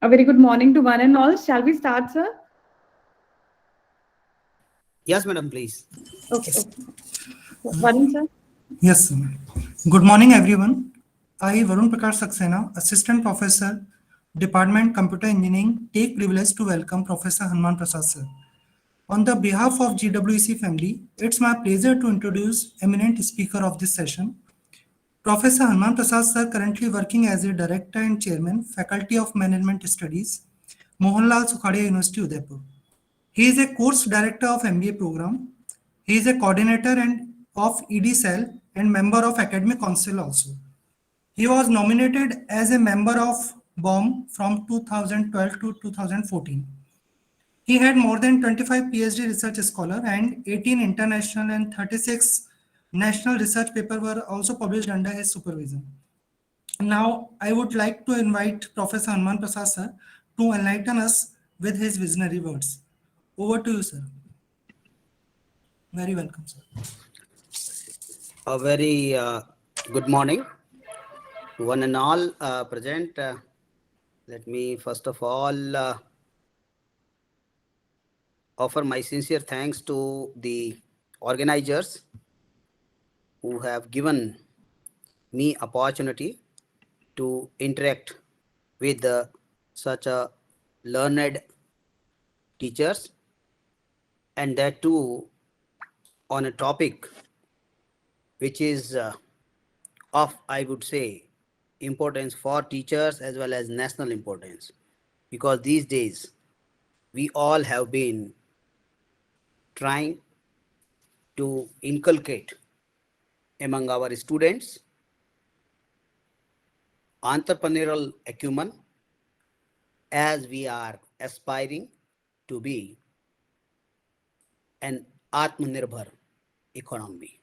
A very good morning to one and all. Shall we start, sir? Yes, madam, please. Okay, okay. Varun, sir. Yes, sir. Good morning, everyone. I, Varun Prakash Saxena, Assistant Professor, Department Computer Engineering, take privilege to welcome Professor Hanuman Prasad, sir. On the behalf of GWC family, it's my pleasure to introduce eminent speaker of this session, Professor Hanuman Prasad, sir, currently working as a Director and Chairman, Faculty of Management Studies, Mohanlal Sukhadia University, Udaipur. He is a course director of MBA program. He is a coordinator and of ED cell and member of academic council also. He was nominated as a member of BOM from 2012 to 2014. He had more than 25 PhD research scholar and 18 international and 36 national research papers were also published under his supervision. Now, I would like to invite Professor Hanuman Prasad sir to enlighten us with his visionary words. Over to you, sir. Very welcome, sir. A very good morning to one and all present. Let me first of all offer my sincere thanks to the organizers who have given me opportunity to interact with such a learned teachers, and that too on a topic which is of, I would say, importance for teachers as well as national importance, because these days we all have been trying to inculcate among our students entrepreneurial acumen, as we are aspiring to be an Atmanirbhar economy,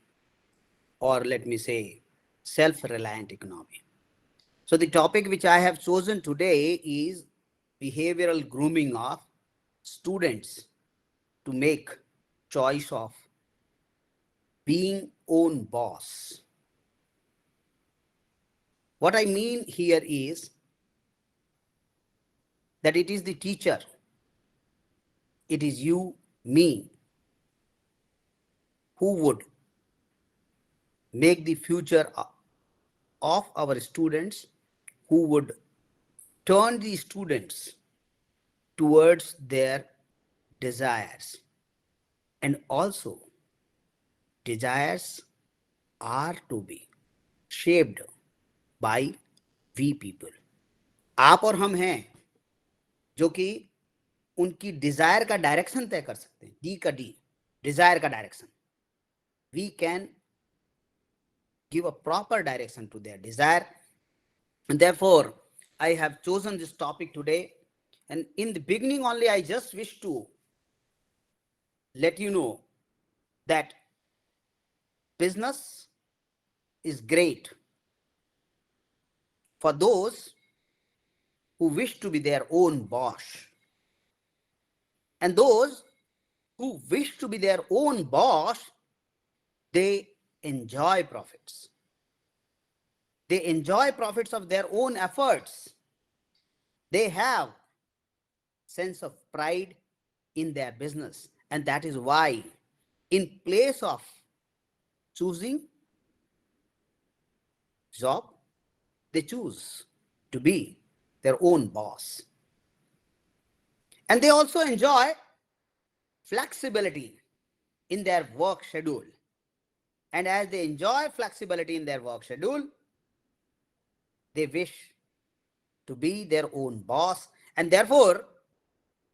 or let me say self-reliant economy. So the topic which I have chosen today is behavioral grooming of students to make choice of being own boss. What I mean here is that it is the teacher, it is you, me, who would make the future of our students, who would turn the students towards their desires. And also, desires are to be shaped by we people. आप और हम हैं जो कि उनकी Dzire का direction तय कर सकते हैं. डी का डी, डिजायर का direction. We can give a proper direction to their desire. And therefore, I have chosen this topic today. And in the beginning only, I just wish to let you know that business is great for those who wish to be their own boss. And those who wish to be their own boss, they enjoy profits. They enjoy profits of their own efforts. They have sense of pride in their business. And that is why, in place of choosing job, they choose to be their own boss. And they also enjoy flexibility in their work schedule. And as they enjoy flexibility in their work schedule, they wish to be their own boss. And therefore,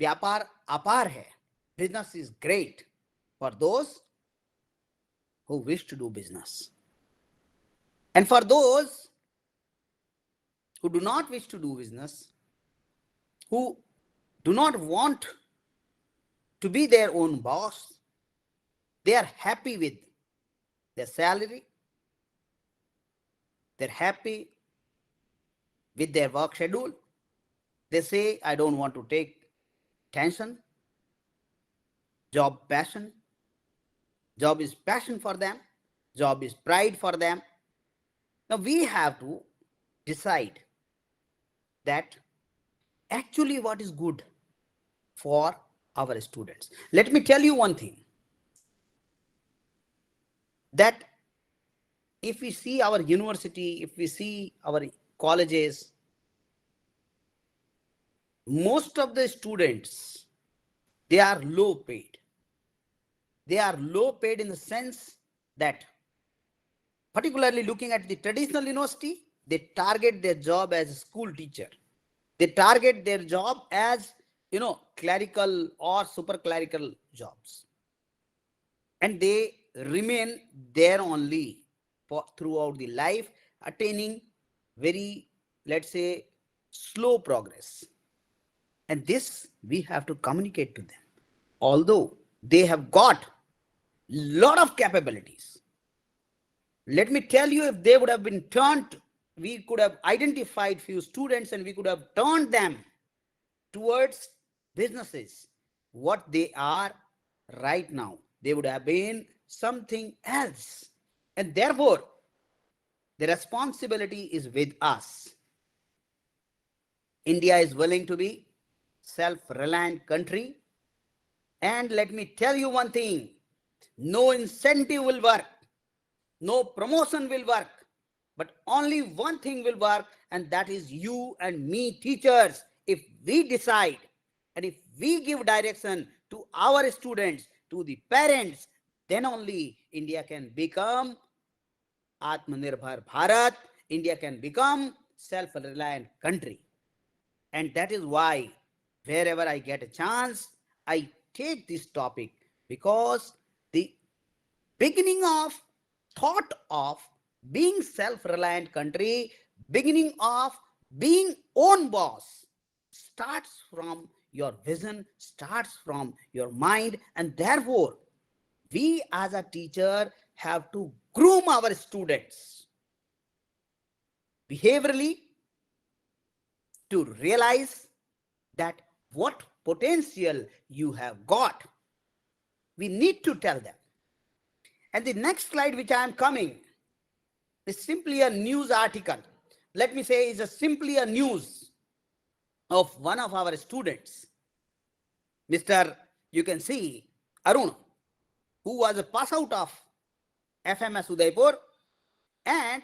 vyapar apar hai. Business is great for those who wish to do business. And for those who do not wish to do business, who do not want to be their own boss, they are happy with their salary, they're happy with their work schedule. They say, I don't want to take tension. Job passion. Job is passion for them. Job is pride for them. Now we have to decide that actually what is good for our students. Let me tell you one thing, that if we see our university, if we see our colleges, most of the students, they are low paid. They are low paid in the sense that, particularly looking at the traditional university, they target their job as a school teacher. They target their job as, clerical or super clerical jobs. And they remain there only throughout the life, attaining very, let's say, slow progress. And this we have to communicate to them. Although they have got lot of capabilities, let me tell you, if they would have been turned, we could have identified few students and we could have turned them towards businesses. What they are right now, they would have been something else. And therefore, the responsibility is with us. India is willing to be self-reliant country. And let me tell you one thing, no incentive will work, no promotion will work, but only one thing will work, and that is you and me teachers. If we decide and if we give direction to our students, to the parents, then only India can become Atmanirbhar Bharat, India can become self-reliant country. And that is why wherever I get a chance, I take this topic, because the beginning of thought of being self-reliant country, beginning of being own boss, starts from your vision, starts from your mind. And therefore, we as a teacher have to groom our students behaviorally to realize that what potential you have got. We need to tell them. And the next slide which I am coming is simply a news article. Let me say is simply a news of one of our students, Mr. You can see Arun, who was a pass out of FMS Udaipur, and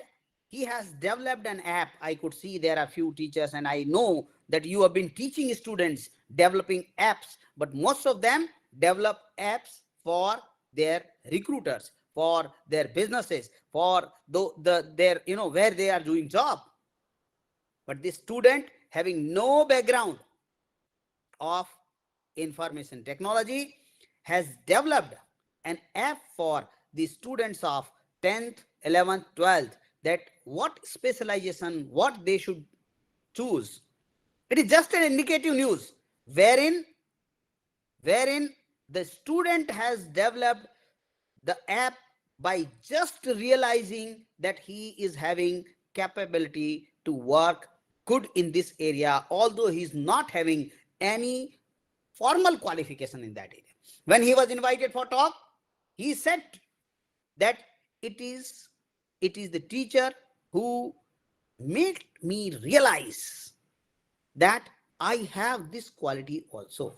he has developed an app. I could see there are few teachers, and I know that you have been teaching students developing apps, but most of them develop apps for their recruiters, for their businesses, for their where they are doing job. But this student, having no background of information technology, has developed an app for the students of 10th, 11th, 12th, that what specialization, what they should choose. It is just an indicative news wherein the student has developed the app by just realizing that he is having capability to work good in this area, although he is not having any formal qualification in that area. When he was invited for talk, he said that it is the teacher who made me realize that I have this quality also.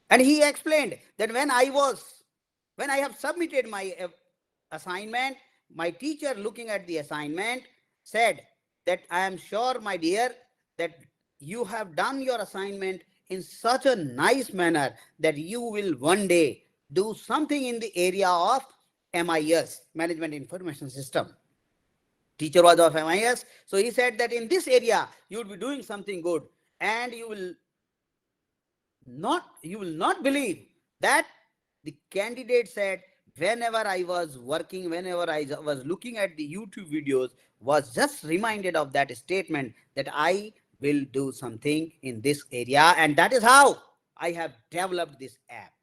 And he explained that when I have submitted my assignment, my teacher, looking at the assignment, said that I am sure, my dear, that you have done your assignment in such a nice manner that you will one day do something in the area of MIS, Management Information System. Teacher was of MIS. So he said that in this area, you will be doing something good, and you will not believe that the candidate said, whenever I was working, whenever I was looking at the YouTube videos, was just reminded of that statement that I will do something in this area. And that is how I have developed this app.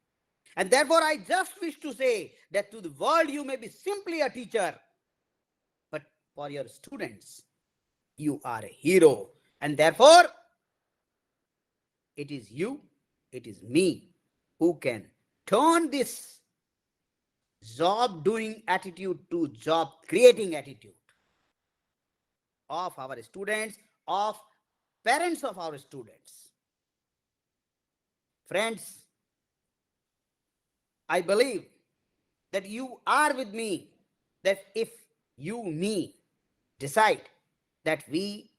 And therefore, I just wish to say that to the world, you may be simply a teacher, but for your students, you are a hero. And therefore, it is you, it is me who can turn this job doing attitude to job creating attitude of our students, of parents of our students. Friends, I believe that you are with me, that if you, me, decide that we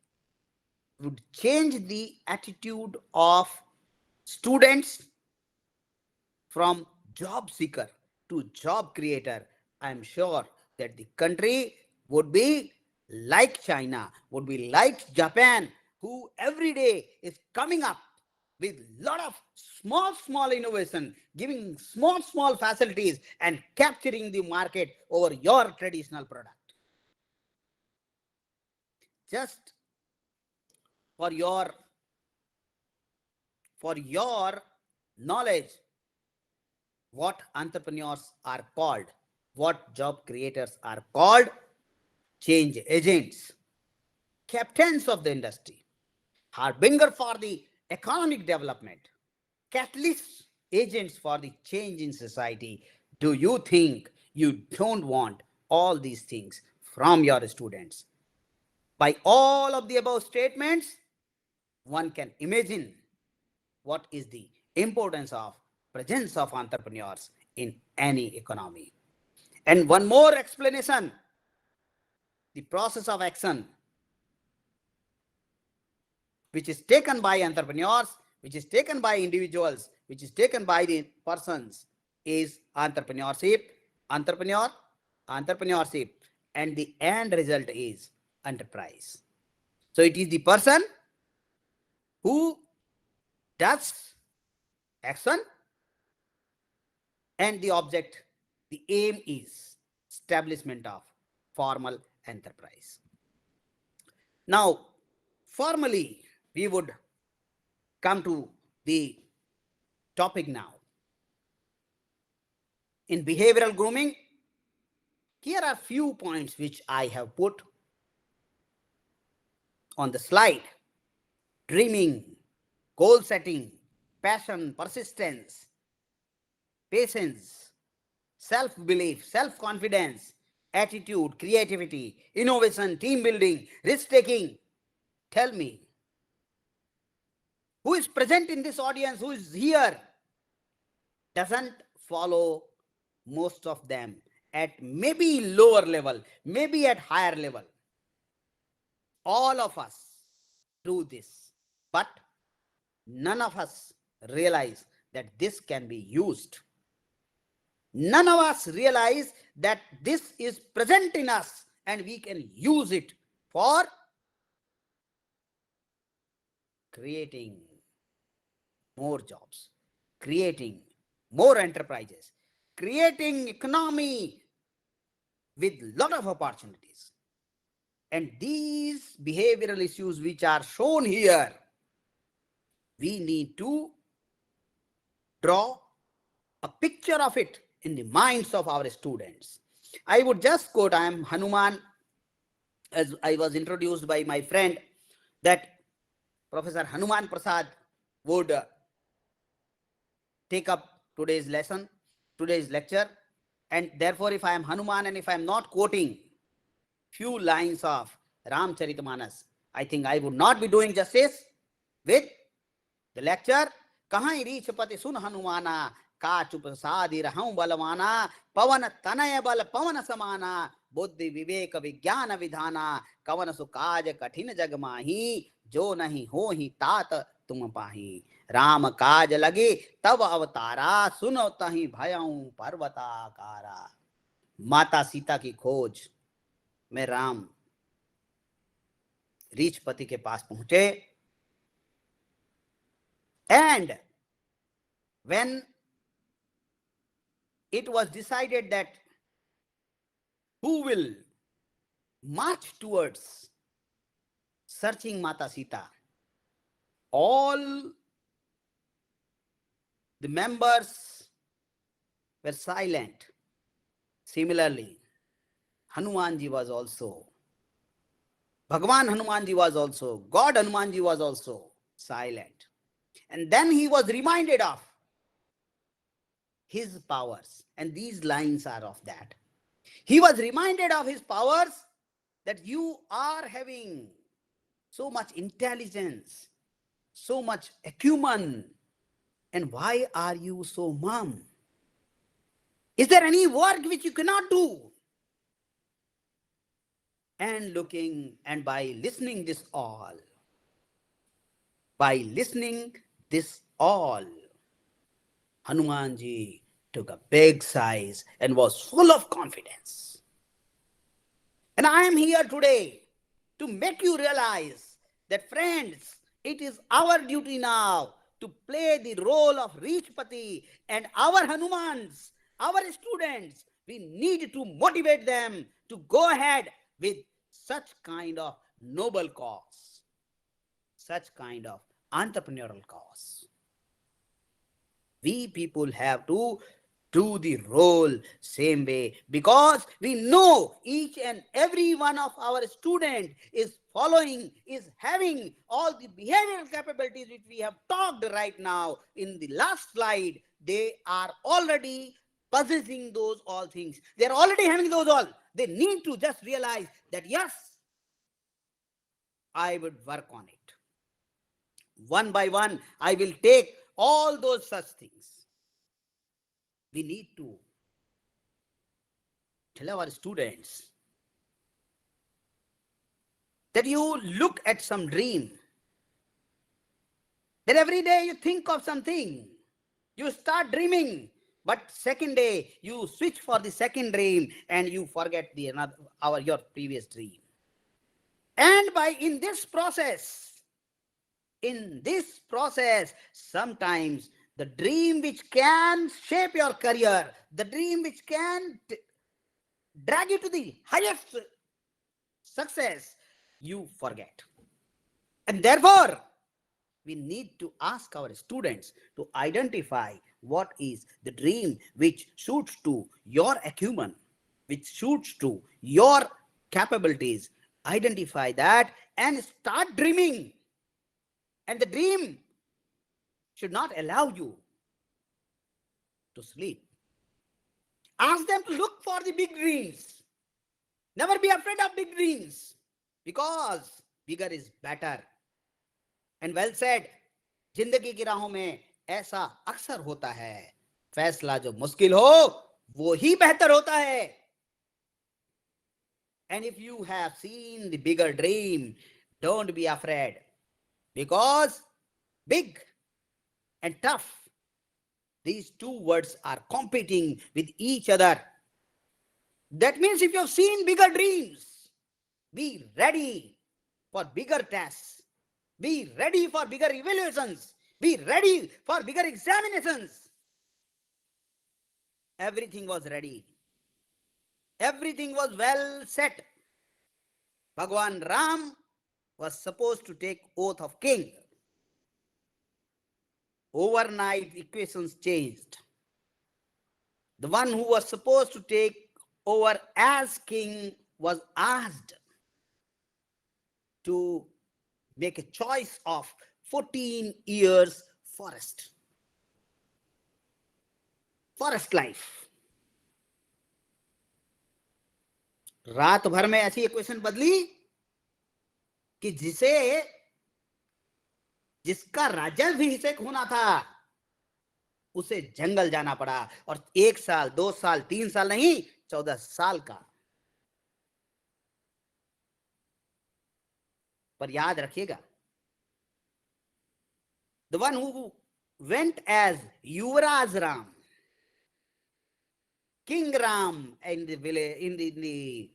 would change the attitude of students from job seeker to job creator, I am sure that the country would be like China, would be like Japan, who every day is coming up with lot of small innovation, giving small facilities and capturing the market over your traditional product. Just for your knowledge, what entrepreneurs are called, what job creators are called: change agents, captains of the industry, harbinger for the economic development, catalyst agents for the change in society. Do you think you don't want all these things from your students? By all of the above statements, one can imagine what is the importance of presence of entrepreneurs in any economy. And one more explanation: the process of action which is taken by entrepreneurs, which is taken by individuals, which is taken by the persons, is entrepreneurship, entrepreneurship, and the end result is enterprise. So it is the person who does action, and the object, the aim is establishment of formal enterprise. Now, formally, we would come to the topic now. In behavioral grooming, here are few points which I have put on the slide: dreaming, goal setting, passion, persistence, patience, self-belief, self-confidence, attitude, creativity, innovation, team building, risk-taking. Tell me, who is present in this audience, who is here, doesn't follow most of them at maybe lower level, maybe at higher level? All of us do this, but none of us realize that this can be used. None of us realize that this is present in us and we can use it for creating more jobs, creating more enterprises, creating economy with lot of opportunities. And these behavioral issues which are shown here, we need to draw a picture of it in the minds of our students. I would just quote, I am Hanuman, as I was introduced by my friend, that Professor Hanuman Prasad would take up today's lesson, today's lecture. And therefore, if I am Hanuman and if I am not quoting few lines of Ramcharitamanas, I think I would not be doing justice with the lecture. Kahan reach pati sun Hanumana, का चुप साधि रहूं बलवाना, पवन तनय बल पवन समाना, बुद्धि विवेक विज्ञान विधाना, कवन सुकाज कठिन जग माही, जो नहीं हो ही तात तुम पाही, राम काज लगे तब अवतारा, सुनो तहि भयऊं पर्वताकारा। माता सीता की खोज में राम रीछपति के पास पहुंचे, and when it was decided that who will march towards searching Mata Sita, all the members were silent. Similarly, Hanumanji was also, Bhagwan Hanumanji was also, God Hanumanji was also silent. And then he was reminded of his powers, and these lines are of that. He was reminded of his powers, that you are having so much intelligence, so much acumen, And why are you so mum? Is there any work which you cannot do? And looking, and by listening this all, Hanumanji took a big size and was full of confidence. And I am here today to make you realize that, friends, it is our duty now to play the role of Reachpati, and our Hanumans, our students, we need to motivate them to go ahead with such kind of noble cause, such kind of entrepreneurial cause. We people have to do the role same way, because we know each and every one of our student is following, is having all the behavioral capabilities which we have talked right now in the last slide. They are already possessing those all things. They are already having those all. They need to just realize that, yes, I would work on it. One by one, I will take all those such things. We need to tell our students that you look at some dream, that every day you think of something, you start dreaming, but second day you switch for the second dream and you forget your previous dream. And in this process, sometimes the dream which can shape your career, the dream which can drag you to the highest success, you forget. And therefore, we need to ask our students to identify what is the dream which suits to your acumen, which suits to your capabilities. Identify that and start dreaming. And the dream should not allow you to sleep. Ask them to look for the big dreams. Never be afraid of big dreams, because bigger is better. And well said, जिंदगी की राहों में ऐसा अक्सर होता है, फैसला जो मुश्किल हो वो ही बेहतर होता है. And if you have seen the bigger dream, don't be afraid, because big and tough, these two words are competing with each other. That means if you have seen bigger dreams, be ready for bigger tests, be ready for bigger evaluations, be ready for bigger examinations. Everything was ready. Everything was well set. Bhagwan Ram was supposed to take oath of king. Overnight, equations changed. The one who was supposed to take over as king was asked to make a choice of 14 years forest life. रात भर में ऐसी equation बदली कि जिसका राज्याभिषेक होना था उसे जंगल जाना पड़ा, और 1 साल 2 साल 3 साल नहीं, 14 साल का. पर याद रखिएगा, the one who went as Yuvraj Ram, King Ram in the village, in the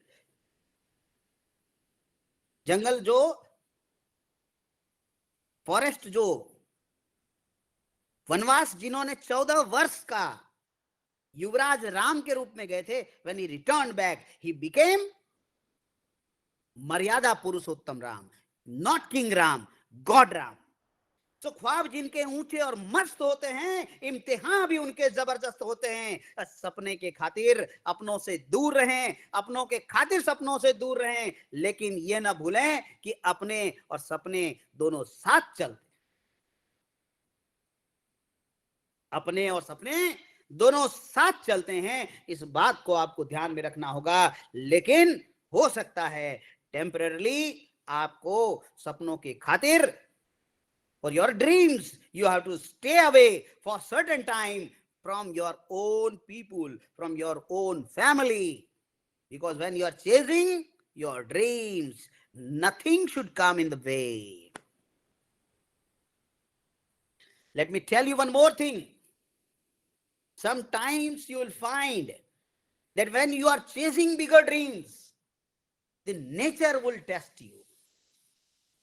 जंगल, जो फॉरेस्ट, जो वनवास जिन्होंने 14 वर्ष का युवराज राम के रूप में गए थे, when he returned back, he became मर्यादा पुरुषोत्तम Ram, not King Ram, God Ram. तो ख्वाब जिनके ऊंचे और मस्त होते हैं, इम्तिहान भी उनके जबरदस्त होते हैं. सपने के खातिर अपनों से दूर रहें, अपनों के खातिर सपनों से दूर रहें, लेकिन ये ना भूलें कि अपने और सपने दोनों साथ चलते. अपने और सपने दोनों साथ चलते हैं, इस बात को आपको ध्यान में रखना होगा. लेकिन हो सकता है टेम्पररी आपको सपनों के खातिर For your dreams, you have to stay away for certain time from your own people, from your own family. Because when you are chasing your dreams, nothing should come in the way. Let me tell you one more thing. Sometimes you will find that when you are chasing bigger dreams, the nature will test you.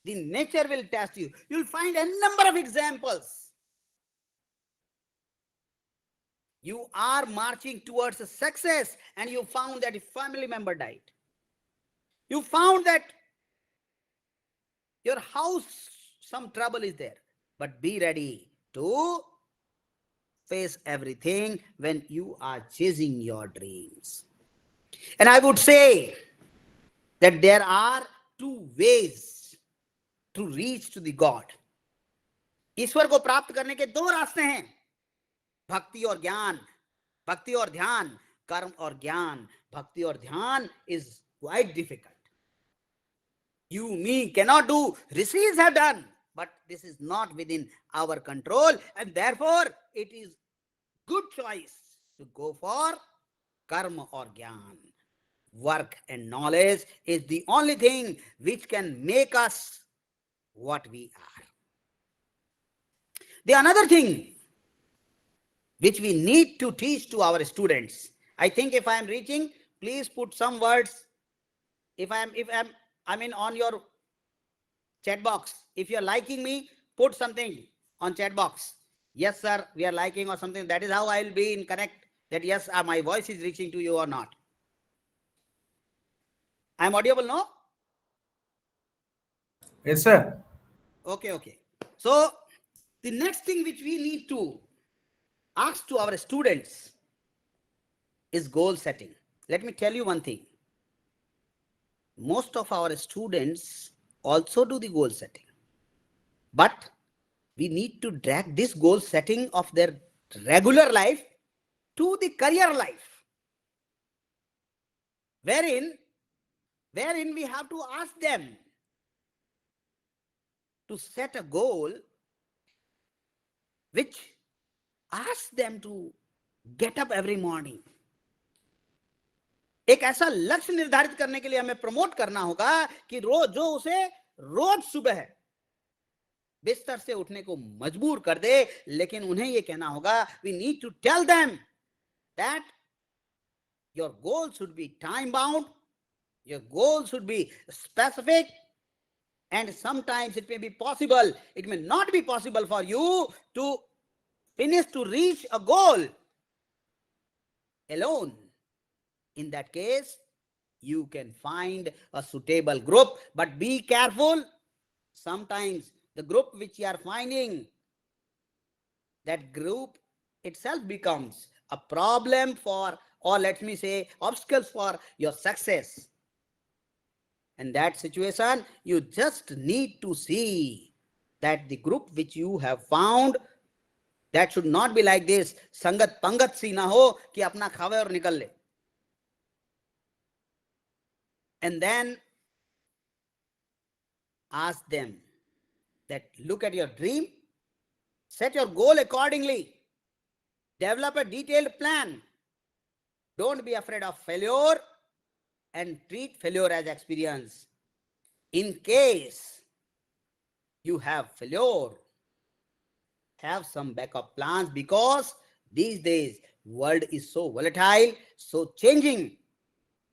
The nature will test you. You'll find a number of examples. You are marching towards a success and you found that a family member died. You found that your house, some trouble is there. But be ready to face everything when you are chasing your dreams. And I would say that there are two ways to reach to the God. ईश्वर को प्राप्त करने के दो रास्ते हैं, भक्ति और ज्ञान, भक्ति और ध्यान, कर्म और ज्ञान. Bhakti or dhyan is quite difficult. You, me cannot do. Rishis have done, but this is not within our control, and therefore it is good choice to go for karma or jnana. Work and knowledge is the only thing which can make us what we are. The another thing which we need to teach to our students, I think if I am reaching, please put some words. I mean on your chat box. If you are liking me, put something on chat box. Yes, sir, we are liking or something. That is how I will be in connect that yes, my voice is reaching to you or not. I am audible, no? Yes, sir. Okay. So the next thing which we need to ask to our students is goal setting. Let me tell you one thing. Most of our students also do the goal setting, but we need to drag this goal setting of their regular life to the career life, wherein we have to ask them to set a goal which asks them to get up every morning. एक ऐसा लक्ष्य निर्धारित करने के लिए हमें promote करना होगा कि जो उसे रोज सुबह बिस्तर से उठने को मजबूर कर दे, लेकिन उन्हें यह कहना होगा, we need to tell them that your goal should be time bound, your goal should be specific, and sometimes it may be possible, it may not be possible for you to finish, to reach a goal alone. In that case, you can find a suitable group, but be careful. Sometimes the group which you are finding, that group itself becomes a problem for, or let me say, obstacles for your success. In that situation, you just need to see that the group which you have found, that should not be like this. Sangat pangat si na ho ki apna khawe aur nikal le. And then ask them that look at your dream, set your goal accordingly, develop a detailed plan. Don't be afraid of failure and treat failure as experience. In case you have failure, have some backup plans, because these days world is so volatile, so changing,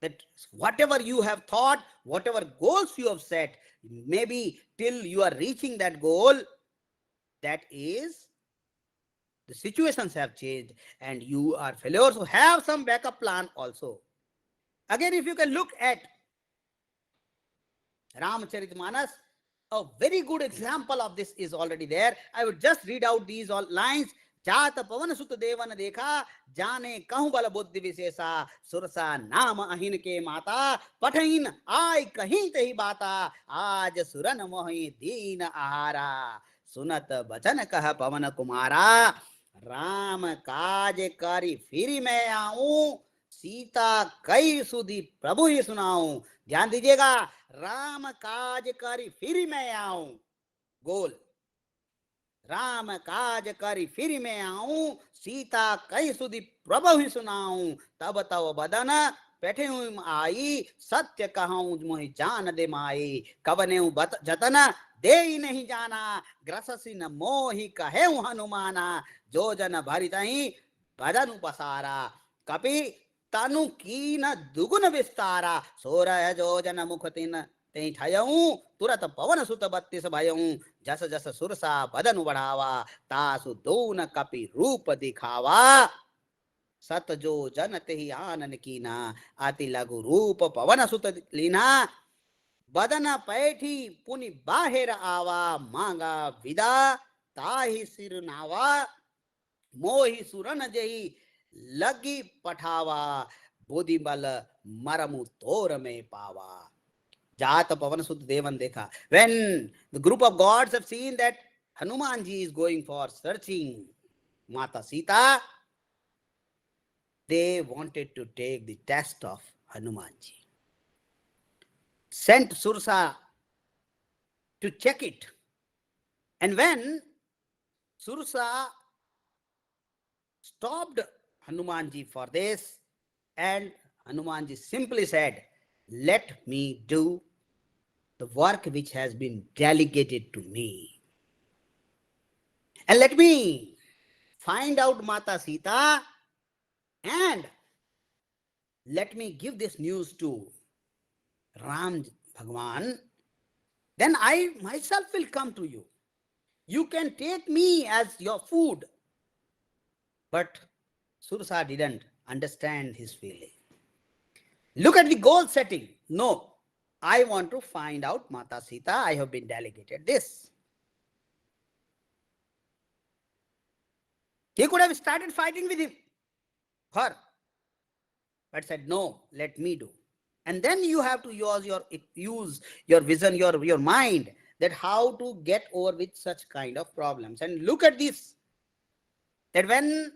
that whatever you have thought, whatever goals you have set, maybe till you are reaching that goal, that is, the situations have changed and you are failure. So have some backup plan also. Again, if you can look at Ramcharitmanas, a very good example of this is already there. I would just read out these all lines. जात पवन सुत देवन देखा, जाने कहूं बल बुद्धि विशेषा, सुरसा नाम अहिन के माता, पठहीन आय कहीं तही बाता, आज सुरन मोहि दीन आहारा, सुनत बचन कह पवन कुमारा, राम काज करी फिर मैं आऊं, सीता कई सुधि प्रभु ही सुनाऊं. ध्यान दीजिएगा, राम काज करी फिर मैं आऊं. गोल, राम काज करी फिर मैं आऊं, सीता कई सुधि प्रभु ही सुनाऊं, तब तब बदन बैठे हूं आई, सत्य कहूं मोहि जान दे माई, कवने जतन दे ही नहीं जाना, ग्रससी न मोहि कहे हनुमाना, जो जन भरित ही बदन पसारा, कपि तनु की न दुगुन विस्तारा, सोरह जो जन मुख तिन ते ठयऊं, तुरत पवन सुत 32 भयऊं, जस जस सुरसा बदन बढ़ावा, तासु दोन कपि रूप दिखावा, सत जो जन तेहि आनन कीना, अति लघु रूप पवन सुत लीना, बदन पैठी पुनि बाहिर आवा, मांगा विदा ताहि सिर नावा, मोहि सुरन जही लगी पठावा, बुद्धि बल मरमु तोर में पावा. Jata Pavan Sut Devan Dekha. When the group of gods have seen that Hanumanji is going for searching Mata Sita, they wanted to take the test of Hanumanji. Sent Sursa to check it. And when Sursa stopped Hanumanji for this, and Hanumanji simply said, let me do the work which has been delegated to me. And let me find out Mata Sita, and let me give this news to Ram Bhagwan. Then I myself will come to you. You can take me as your food. But Sursa didn't understand his feeling. Look at the goal setting. No, I want to find out Mata Sita. I have been delegated this. He could have started fighting with her, but said, no, let me do. And then you have to use your vision, your mind, that how to get over with such kind of problems. And look at this, that when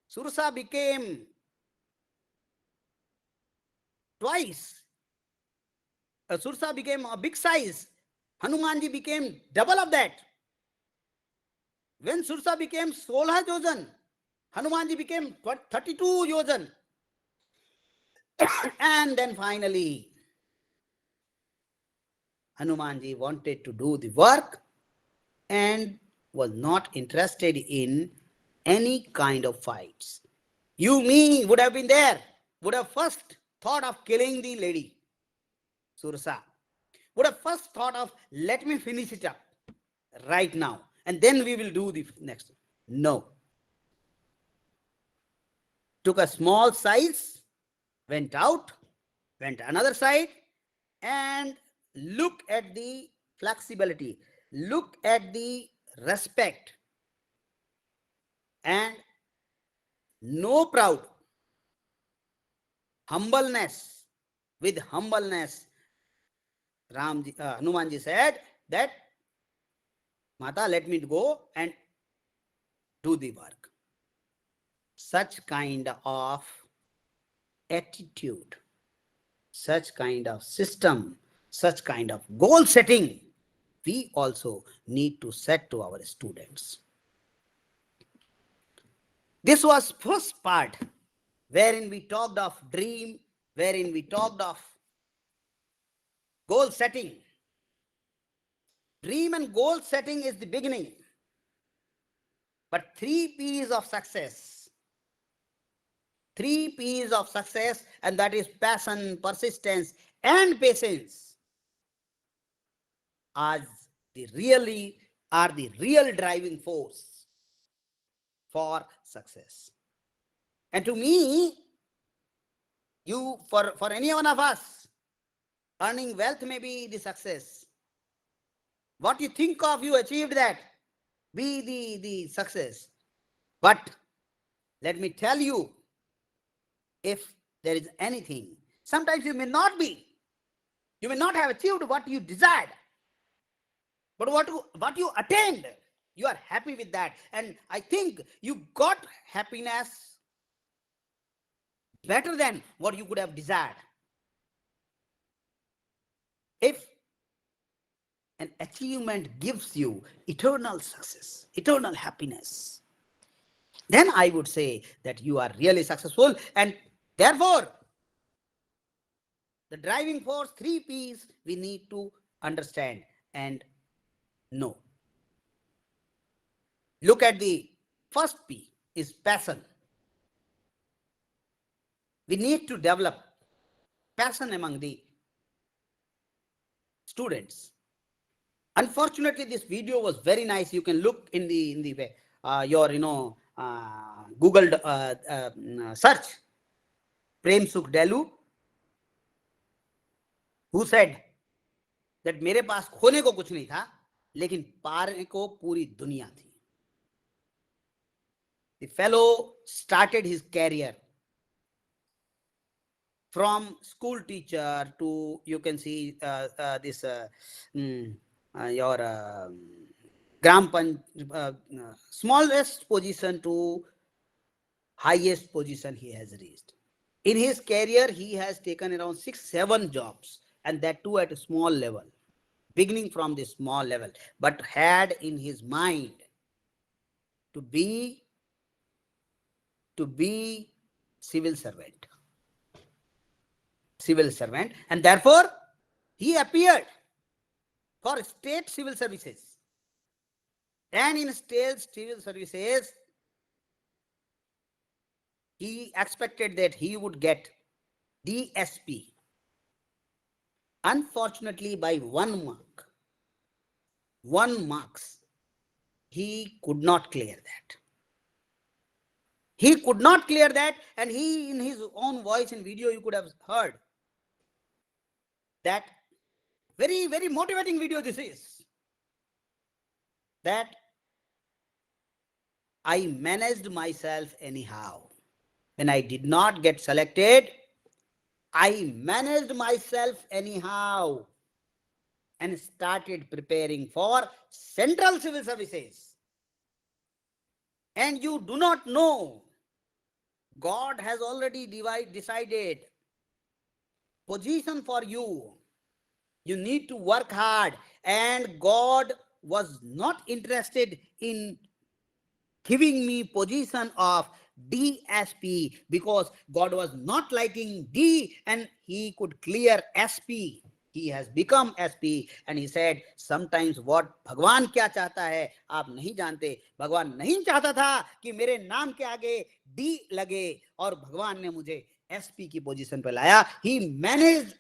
Sursa became twice, Sursa became a big size, Hanumanji became double of that. When Sursa became 16 yojan, Hanumanji became 32 yojan. And then finally, Hanumanji wanted to do the work and was not interested in any kind of fights. You, me would have been there, would have first thought of killing the lady, Sursa. Would have first thought of, let me finish it up right now, and then we will do the next. No. Took a small size, went out, went another side, and look at the flexibility, look at the respect, and no proud, humbleness. With humbleness, Hanumanji said that, Mata, let me go and do the work. Such kind of attitude, such kind of system, such kind of goal setting, we also need to set to our students. This was first part, wherein we talked of dream, wherein we talked of goal setting. Dream and goal setting is the beginning. But 3 P's of success, 3 P's of success, and that is passion, persistence, and patience, are the real driving force for success. And to me, for any one of us, earning wealth may be the success. What you think of, you achieved that, be the success. But let me tell you, if there is anything, sometimes you may not have achieved what you desired, but what you attained, you are happy with that. And I think you got happiness better than what you could have desired. If and achievement gives you eternal success, eternal happiness, then I would say that you are really successful. And therefore, the driving force, 3 P's, we need to understand and know. Look at the first P is passion. We need to develop passion among the students. Unfortunately, this video was very nice. You can look in the your Google search. Prem Sukhdalu, who said that मेरे पास खोने को कुछ नहीं था, लेकिन पाने को पूरी दुनिया थी. The fellow started his career from school teacher to, you can see this your smallest position to highest position he has reached. In his career, he has taken around 6-7 jobs, and that too at a small level, beginning from the small level, but had in his mind to be civil servant, and therefore he appeared for state civil services, and in state civil services he expected that he would get DSP. Unfortunately, by 1 marks, he could not clear that. He could not clear that, and he, in his own voice in video, you could have heard that very, very motivating video this is, that I managed myself anyhow. When I did not get selected, I managed myself anyhow and started preparing for central civil services. And you do not know, God has already decided position for you. You need to work hard, and God was not interested in giving me position of DSP because God was not liking D and he could clear SP. He has become SP, and he said, sometimes what भगवान क्या चाहता है आप नहीं जानते. भगवान नहीं चाहता था कि मेरे नाम के आगे D लगे, और भगवान ने मुझे SP की पोजीशन पे लाया. He managed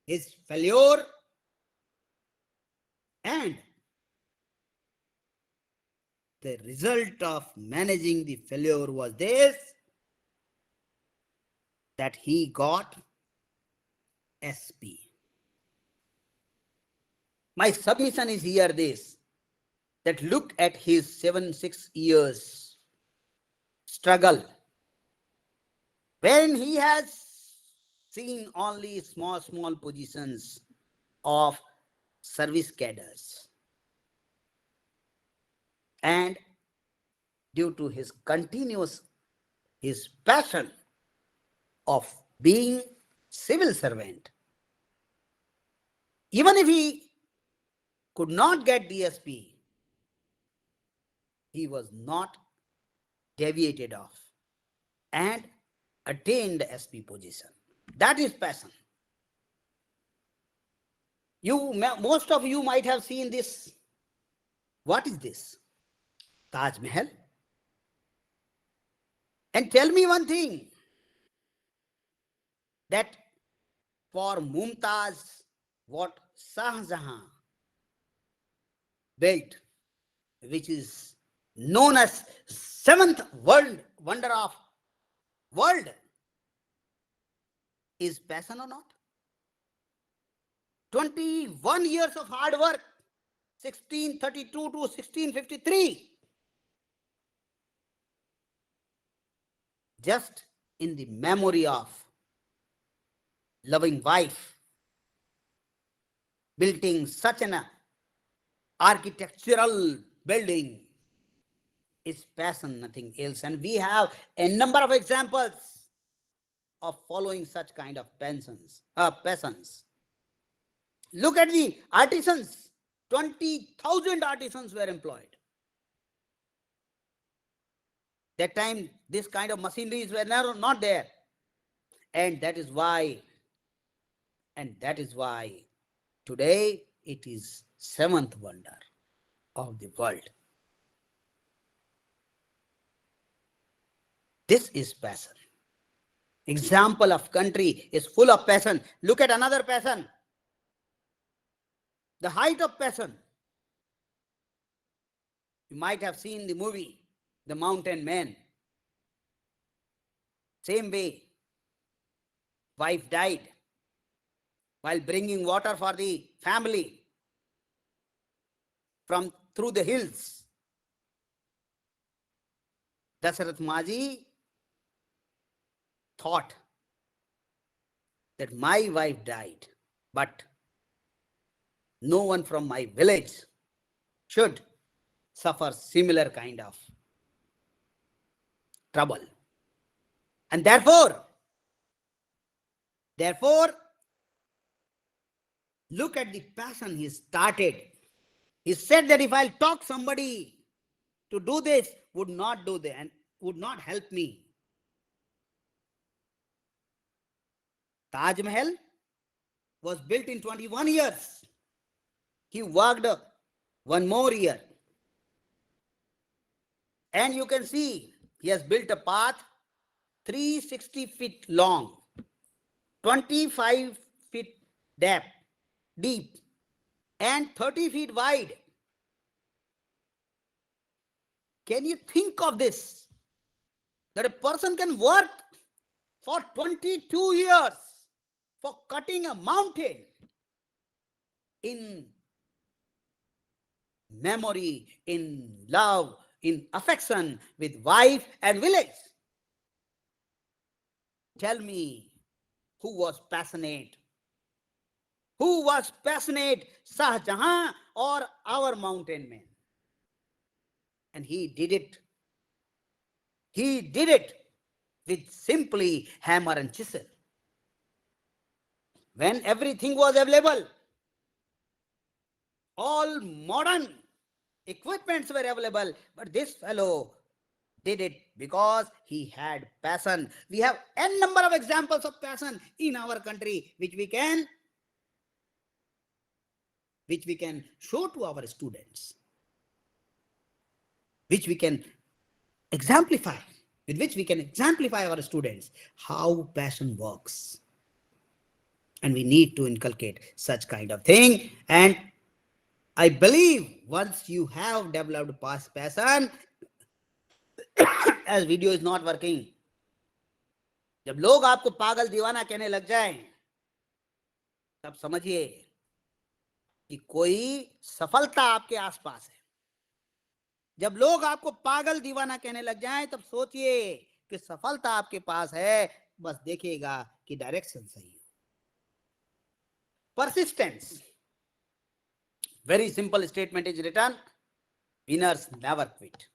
his failure, and the result of managing the failure was this, that he got SP. My submission is here this, that look at his 7-6 years struggle, when he has seen only small positions of service cadres. And due to his passion of being civil servant, even if he could not get DSP, he was not deviated off and attained SP position. That is passion. Most of you might have seen this. What is this? Taj Mahal. And tell me one thing, that for Mumtaz, what Shah Jahan built, which is known as 7th wonder of world, is passion or not? 21 years of hard work, 1632 to 1653. Just in the memory of loving wife, building such an architectural building is passion, nothing else. And we have a number of examples of following such kind of passions. Look at the artisans. 20,000 artisans were employed. That time, this kind of machineries were not there. And that is why today it is seventh wonder of the world. This is passion. Example of country is full of passion. Look at another passion. The height of passion. You might have seen the movie, The Mountain Man. Same way, wife died while bringing water for the family through the hills. Dasarath Maji thought that my wife died, but no one from my village should suffer similar kind of trouble. And therefore, look at the passion he started. He said that if I'll talk somebody to do this, would not do that and would not help me. Taj Mahal was built in 21 years. He worked one more year. And you can see he has built a path 360 feet long, 25 feet deep, and 30 feet wide. Can you think of this? That a person can work for 22 years for cutting a mountain in memory, in love, in affection with wife and village. Tell me, who was passionate? Who was passionate, Shah Jahan or our mountain man? And he did it. He did it with simply hammer and chisel. When everything was available, all modern equipments were available, but this fellow did it because he had passion. We have n number of examples of passion in our country, which we can show to our students, which we can exemplify, with which we can exemplify our students how passion works. And we need to inculcate such kind of thing. And I believe once you have developed passion, as video is not working, जब लोग आपको पागल दीवाना कहने लग जाएं, तब समझिए कि कोई सफलता आपके आसपास है. जब लोग आपको पागल दीवाना कहने लग जाएं, तब सोचिए कि सफलता आपके पास है. बस देखिएगा कि डायरेक्शन सही है. Persistence. Very simple statement is written. Winners never quit.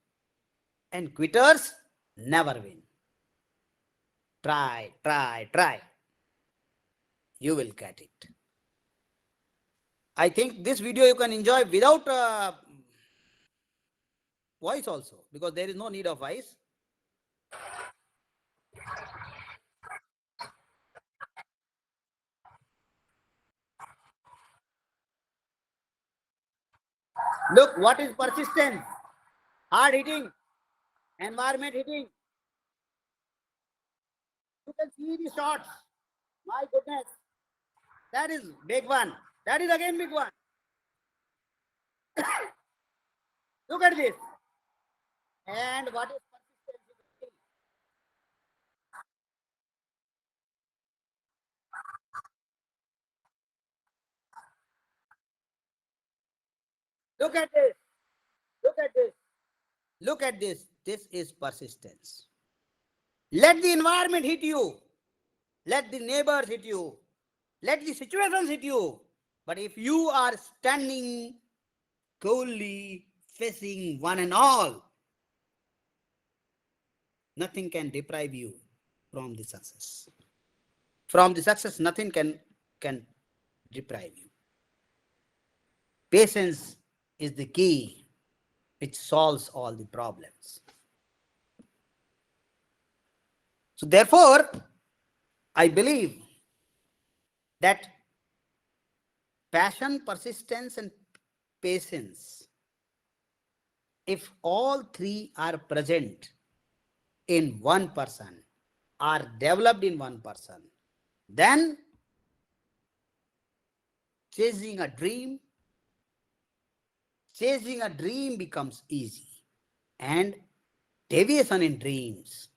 And quitters never win. Try, try, try. You will get it. I think this video you can enjoy without voice also, because there is no need of voice. Look, what is persistence? Hard hitting, environment hitting. You can see the shots. My goodness. That is big one. That is again big one. Look at this. And what is persistence? Look at this. Look at this. Look at this. This is persistence. Let the environment hit you. Let the neighbors hit you. Let the situations hit you. But if you are standing coolly, facing one and all, nothing can deprive you from the success. From the success, nothing can deprive you. patience is the key which solves all the problems. So therefore, I believe that passion, persistence, and patience, if all three are present in one person, are developed in one person, then chasing a dream becomes easy, and deviation in dreams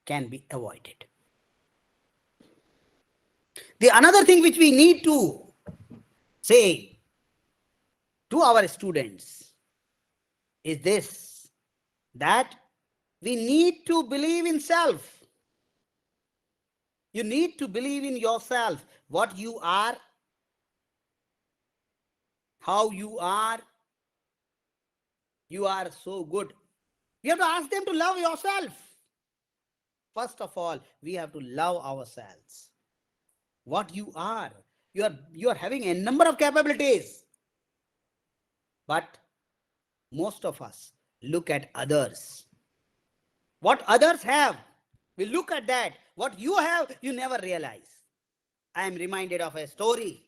can be avoided. The another thing which we need to say to our students is this, that we need to believe in self. You need to believe in yourself, what you are, how you are. You are so good. You have to ask them to love yourself. First of all, we have to love ourselves. What you are. You are having a number of capabilities. But most of us look at others. What others have, we look at that. What you have, you never realize. I am reminded of a story.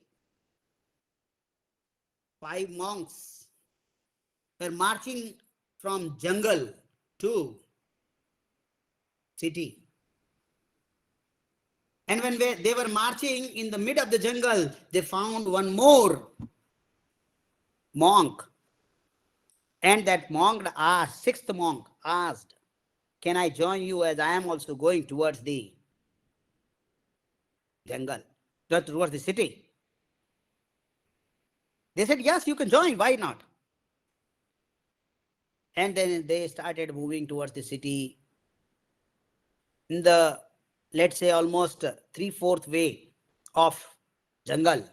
5 monks were marching from jungle to city. And when they were marching in the mid of the jungle, they found one more monk. And that monk asked, sixth monk asked, can I join you, as I am also going towards the jungle, towards the city? They said, yes, you can join, why not? And then they started moving towards the city in the, let's say, almost 3/4 way of jungle.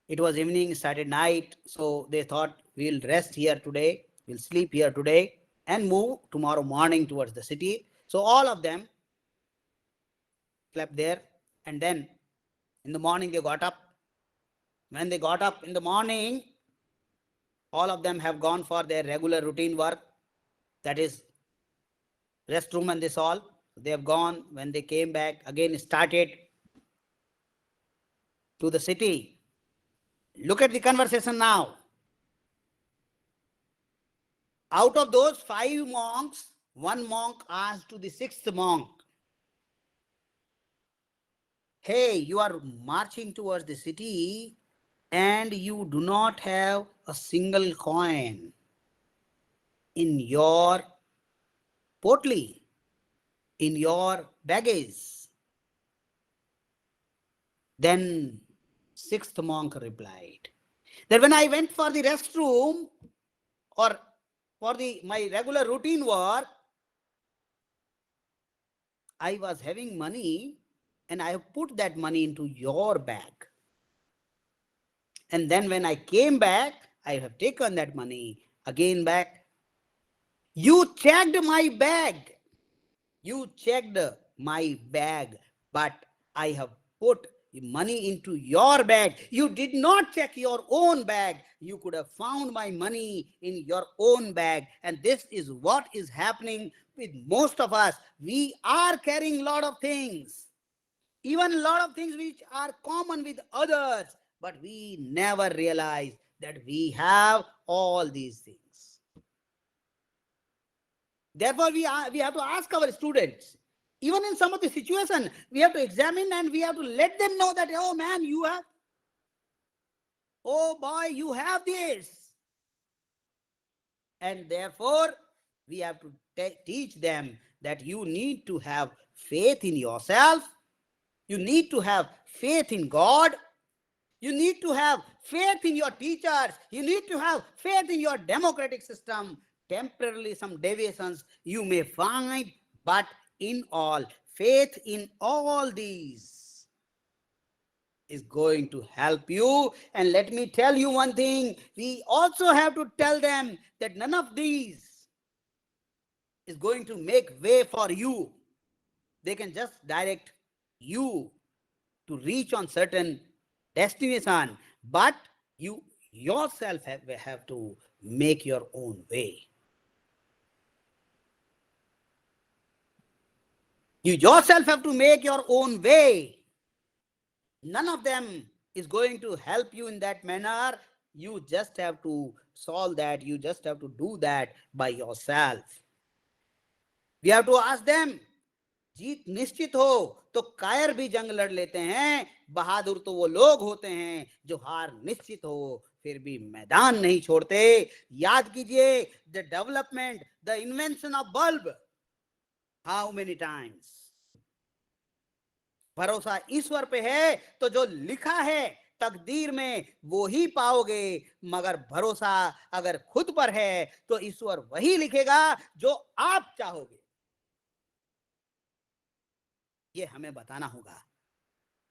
It was evening, started night, so they thought, we'll rest here today, we'll sleep here today, and move tomorrow morning towards the city. So all of them slept there, and then in the morning they got up. When they got up in the morning, all of them have gone for their regular routine work, that is restroom and this all. They have gone. When they came back, again started to the city. Look at the conversation now. Out of those 5 monks, one monk asked to the 6th monk, hey, you are marching towards the city and you do not have a single coin in your potli, in your baggage. Then 6th monk replied that when I went for the restroom or for my regular routine work, I was having money and I have put that money into your bag. And then when I came back, I have taken that money again back. You checked my bag. You checked my bag, but I have put money into your bag. You did not check your own bag. You could have found my money in your own bag. And this is what is happening with most of us. We are carrying a lot of things, even a lot of things which are common with others, but we never realize that we have all these things. Therefore, we have to ask our students, even in some of the situation, we have to examine and we have to let them know that, oh man, you have, oh boy, you have this. And therefore, we have to teach them that you need to have faith in yourself. You need to have faith in God. You need to have faith in your teachers. You need to have faith in your democratic system. Temporarily, some deviations you may find, but in all, faith in all these is going to help you. And let me tell you one thing, we also have to tell them that none of these is going to make way for you. They can just direct you to reach on certain destination, but you yourself have to make your own way. You yourself have to make your own way. None of them is going to help you in that manner. You just have to solve that. You just have to do that by yourself. We have to ask them, जीत निश्चित हो तो कायर भी जंग लड़ लेते हैं, बहादुर तो वो लोग होते हैं जो हार निश्चित हो फिर भी मैदान नहीं छोड़ते. याद कीजिए, the development, the invention of bulb, how many times. भरोसा ईश्वर पे है तो जो लिखा है तकदीर में वो ही पाओगे, मगर भरोसा अगर खुद पर है तो ईश्वर वही लिखेगा जो आप चाहोगे. ये हमें बताना होगा.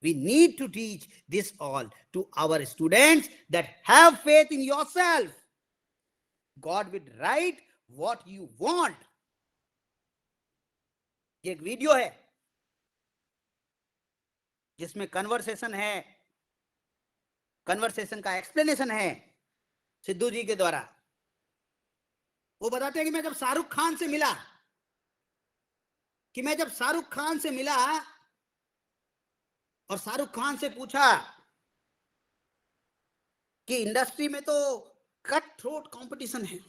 We need to teach this all to our students, that have faith in yourself. God will write what you want. ये एक वीडियो है जिसमें कन्वर्सेशन है, कन्वर्सेशन का एक्सप्लेनेशन है सिद्धू जी के द्वारा. वो बताते हैं कि मैं जब शाहरुख खान से मिला और शाहरुख खान से पूछा कि इंडस्ट्री में तो कट थ्रोट कंपटीशन है,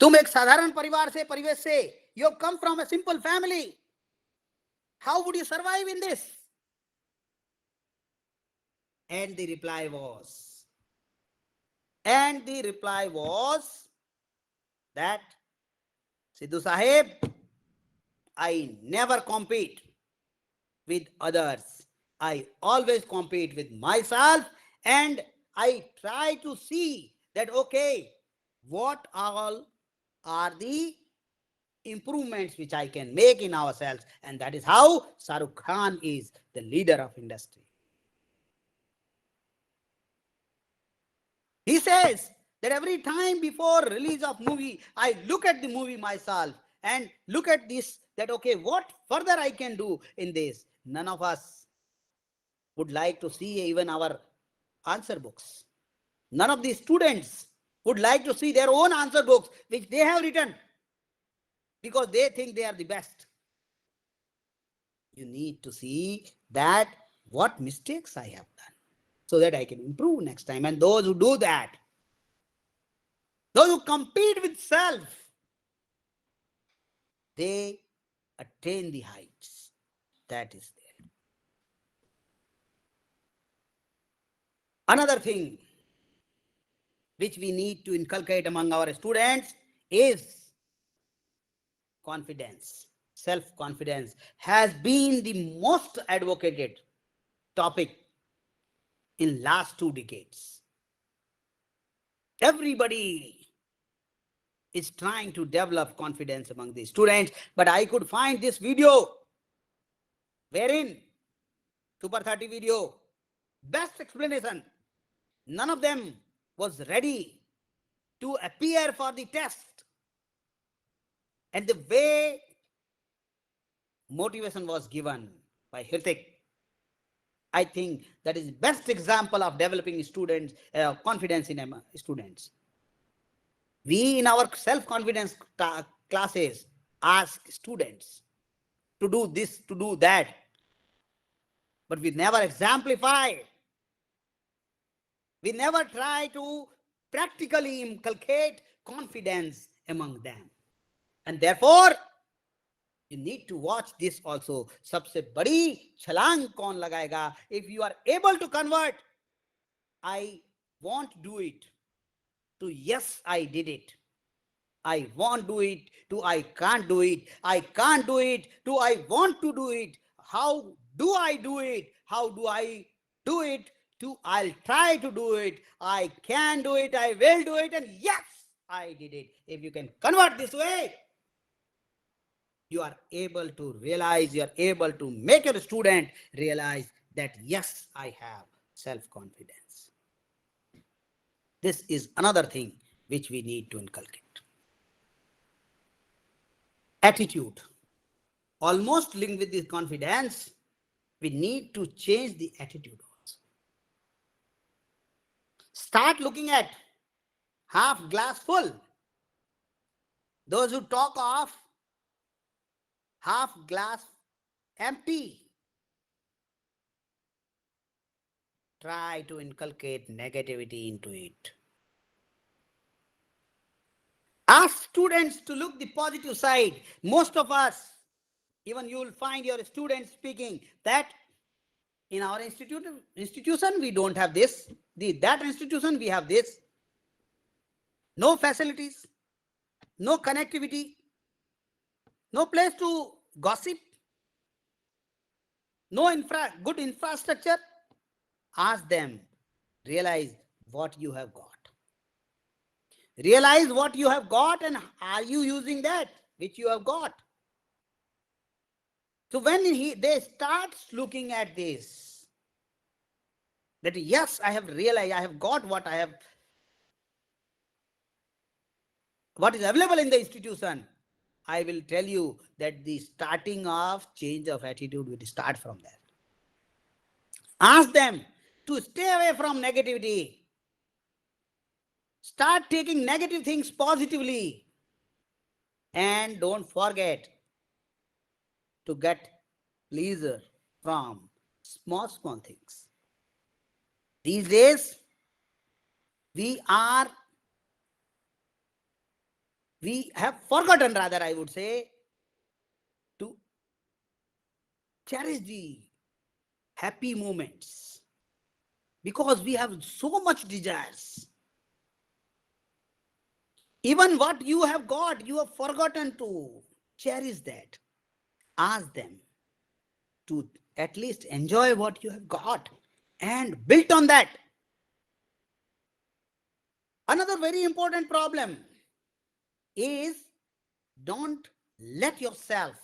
तुम एक साधारण परिवेश से, you have come from a simple family, how would you survive in this? And the reply was that, Sidhu Sahib, I never compete with others. I always compete with myself, and I try to see that, okay, what all are the improvements which I can make in ourselves. And that is how Shahrukh Khan is the leader of industry. He says that every time before release of movie, I look at the movie myself and look at this, that okay, what further I can do in this. None of us would like to see even our answer books. None of the students would like to see their own answer books which they have written, because they think they are the best. You need to see that what mistakes I have done so that I can improve next time. And those who do that, those who compete with self, they attain the heights. That is there. Another thing which we need to inculcate among our students is confidence. Self-confidence has been the most advocated topic in last 2 decades. Everybody is trying to develop confidence among the students, but I could find this video wherein, Super 30 video, best explanation. None of them was ready to appear for the test. And the way motivation was given by Hrithik, I think that is best example of developing students, confidence in students. We in our self-confidence classes ask students to do this, to do that, but we never exemplify. We never try to practically inculcate confidence among them. And therefore, you need to watch this also. सबसे बड़ी छलांग कौन लगाएगा? If you are able to convert, I won't do it, to yes, I did it. I won't do it, to I can't do it. I can't do it, to I want to do it. How do I do it? How do I do it? To I'll try to do it. I can do it. I will do it. And yes, I did it. If you can convert this way, you are able to realize, you are able to make your student realize that yes, I have self-confidence. This is another thing which we need to inculcate. Attitude, almost linked with this confidence. We need to change the attitude also. start looking at half glass full. Those who talk of half glass empty, try to inculcate negativity into it. Ask students to look the positive side. Most of us, even you will find your students speaking that in our institution we don't have this, that institution we have this. No facilities, no connectivity, no place to gossip, no good infrastructure. Ask them, realize what you have got. Realize what you have got, and are you using that which you have got? So when they start looking at this, that yes, I have realized, I have got what is available in the institution, I will tell you that the starting of change of attitude will start from there. Ask them to stay away from negativity. Start taking negative things positively. And don't forget to get pleasure from small things. These days, we have forgotten, rather, I would say, to cherish the happy moments, because we have so much desires. Even what you have got, you have forgotten to cherish that. Ask them to at least enjoy what you have got and build on that. Another very important problem is, don't let yourself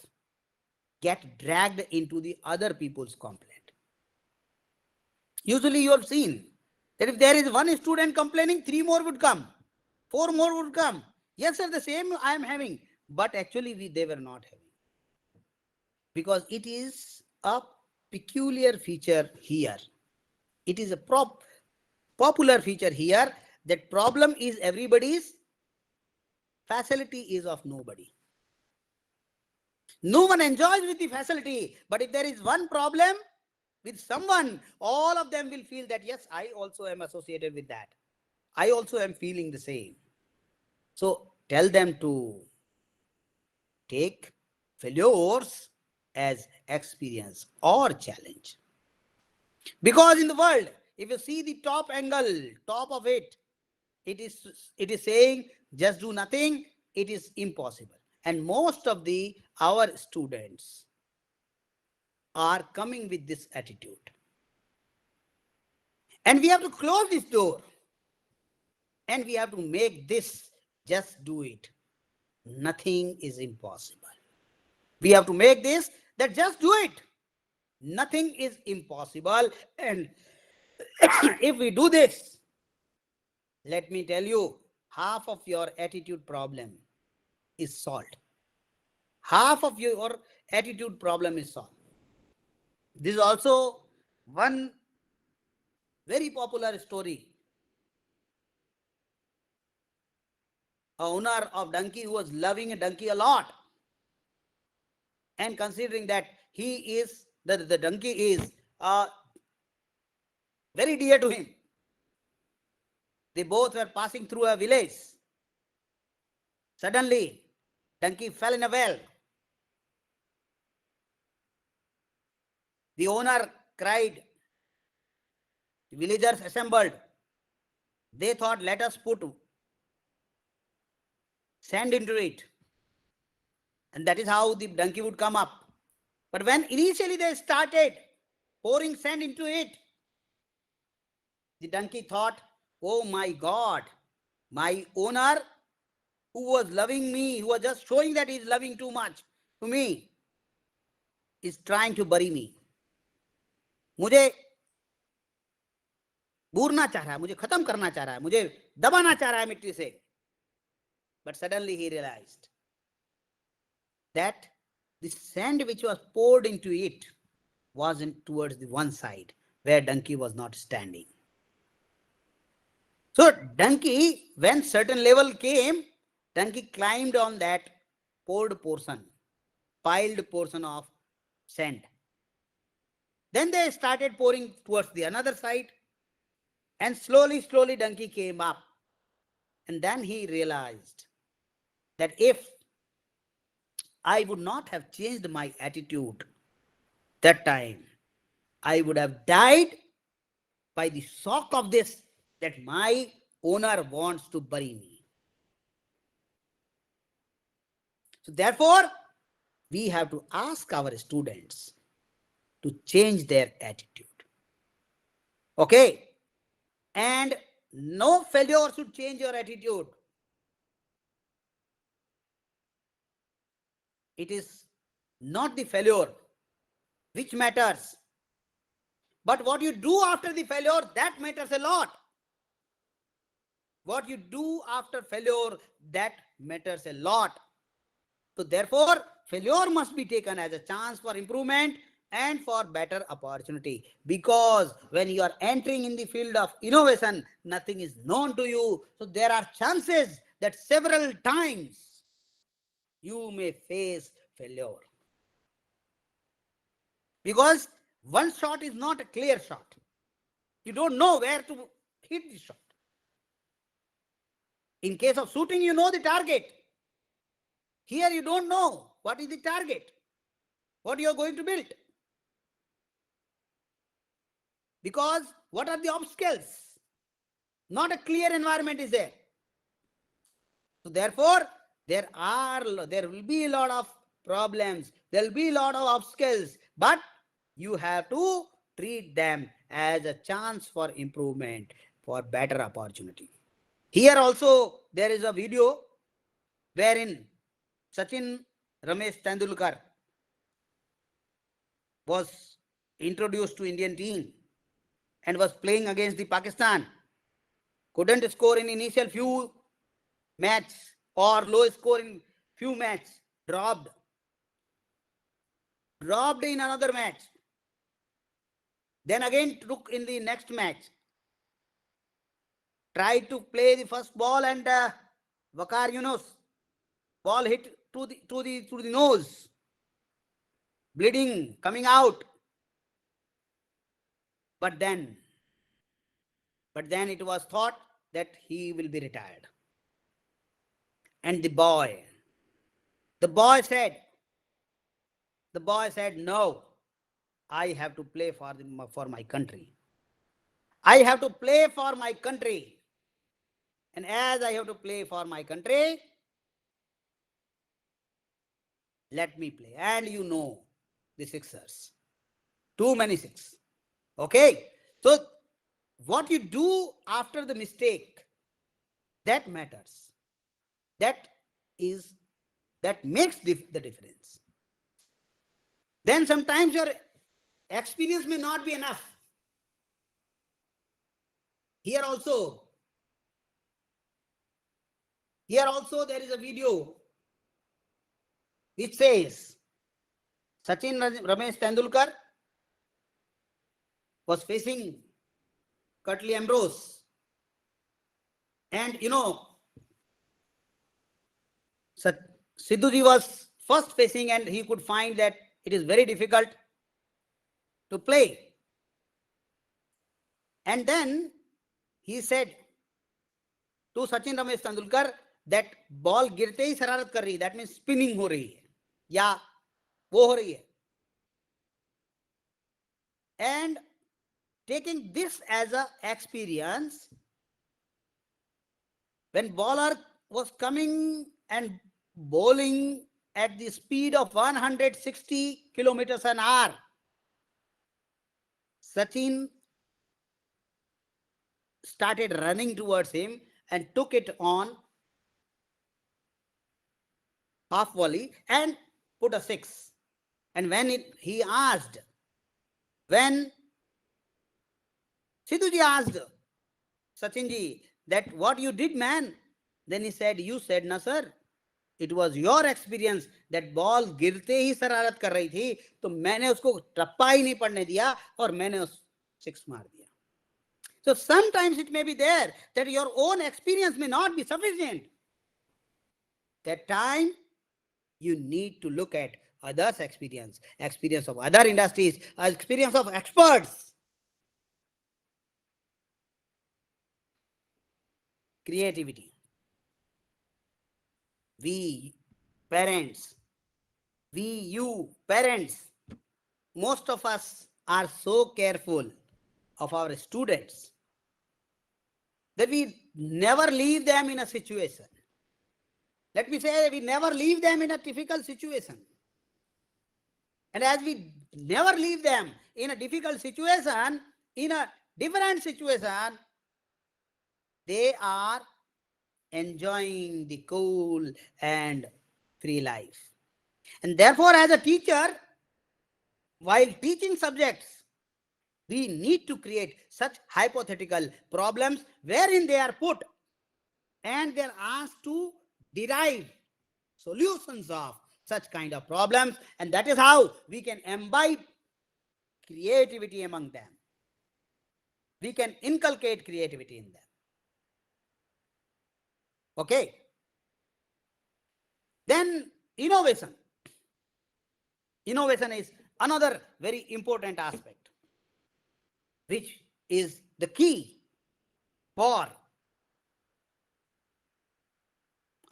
get dragged into the other people's complaint. Usually you have seen that if there is one student complaining, 3 more would come, 4 more would come. Yes, sir, the same I am having, but actually they were not having. Because it is a peculiar feature here. It is a popular feature here, that problem is everybody's, facility is of nobody. No one enjoys with the facility, but if there is one problem with someone, all of them will feel that, yes, I also am associated with that. I also am feeling the same. So tell them to take failures as experience or challenge. Because in the world, if you see the top angle, top of it, it is saying just do nothing, it is impossible. And most of our students are coming with this attitude. And we have to close this door. And we have to make this, just do it. Nothing is impossible. We have to make this, that just do it. Nothing is impossible. And if we do this, let me tell you, half of your attitude problem is solved. Half of your attitude problem is solved. This is also one very popular story. A owner of donkey who was loving a donkey a lot, and considering that the donkey is very dear to him. They both were passing through a village. Suddenly, donkey fell in a well. The owner cried. The villagers assembled. They thought, let us put sand into it. And that is how the donkey would come up. But when initially they started pouring sand into it, the donkey thought, oh my God, my owner who was loving me, who was just showing that he is loving too much to me, is trying to bury me. मुझे बूरना चाह रहा है, मुझे खत्म करना चाह रहा है, मुझे दबाना चाह रहा है मिट्टी से. But suddenly he realized that the sand which was poured into it wasn't towards the one side where donkey was not standing. So donkey, when certain level came, donkey climbed on that poured portion, piled portion of sand. Then they started pouring towards the another side, and slowly, slowly donkey came up. And then he realized that if I would not have changed my attitude that time, I would have died by the shock of this, that my owner wants to bury me. So therefore, we have to ask our students to change their attitude. Okay? And no failure should change your attitude. It is not the failure which matters, but what you do after the failure, that matters a lot. What you do after failure, that matters a lot. So therefore, failure must be taken as a chance for improvement and for better opportunity. Because when you are entering in the field of innovation, nothing is known to you. So there are chances that several times you may face failure. Because one shot is not a clear shot. You don't know where to hit the shot. In case of shooting, you know the target. Here you don't know what is the target, what you are going to build. Because what are the obstacles? Not a clear environment is there. So therefore, there will be a lot of problems. There will be a lot of obstacles, but you have to treat them as a chance for improvement, for better opportunity. Here also there is a video wherein Sachin Ramesh Tendulkar was introduced to Indian team and was playing against the Pakistan. Couldn't score in initial few matches, or low score in few matches, dropped in another match. Then again took in the next match. Tried to play the first ball, and Waqar Yunus, ball hit to the nose, bleeding, coming out. But then it was thought that he will be retired. And the boy said, no, I have to play for my country. I have to play for my country. And as I have to play for my country, let me play. And you know the Sixers. Too many six. Okay. So what you do after the mistake, that matters. That makes the difference. Then sometimes your experience may not be enough. Here also there is a video which says Sachin Ramesh Tendulkar was facing Curtly Ambrose, and Sidhuji was first facing, and he could find that it is very difficult to play. And then he said to Sachin Ramesh Tendulkar that ball गिरते ही शरारत कर रही है, that means spinning हो रही है या वो हो रही है. And taking this as an experience, when bowler was coming and bowling at the speed of 160 kilometers an hour, Sachin started running towards him and took it on half volley and put a six. And when Sidhuji asked Sachinji that what you did, man, then he said, you said, na sir, it was your experience that ball गिरते ही शरारत कर रही थी, तो मैंने उसको टप्पा ही नहीं पड़ने दिया और मैंने उस सिक्स मार दिया. So sometimes it may be there that your own experience may not be sufficient. That time you need to look at others' experience of other industries, experience of experts. Creativity. You parents, most of us are so careful of our students that we never leave them in a situation. Let me say, we never leave them in a difficult situation. And as we never leave them in a difficult situation, in a different situation, they are enjoying the cool and free life. And therefore, as a teacher, while teaching subjects, we need to create such hypothetical problems wherein they are put and they're asked to derive solutions of such kind of problems. And that is how we can imbibe creativity among them. We can inculcate creativity in them. Okay. Then innovation. Innovation is another very important aspect, which is the key for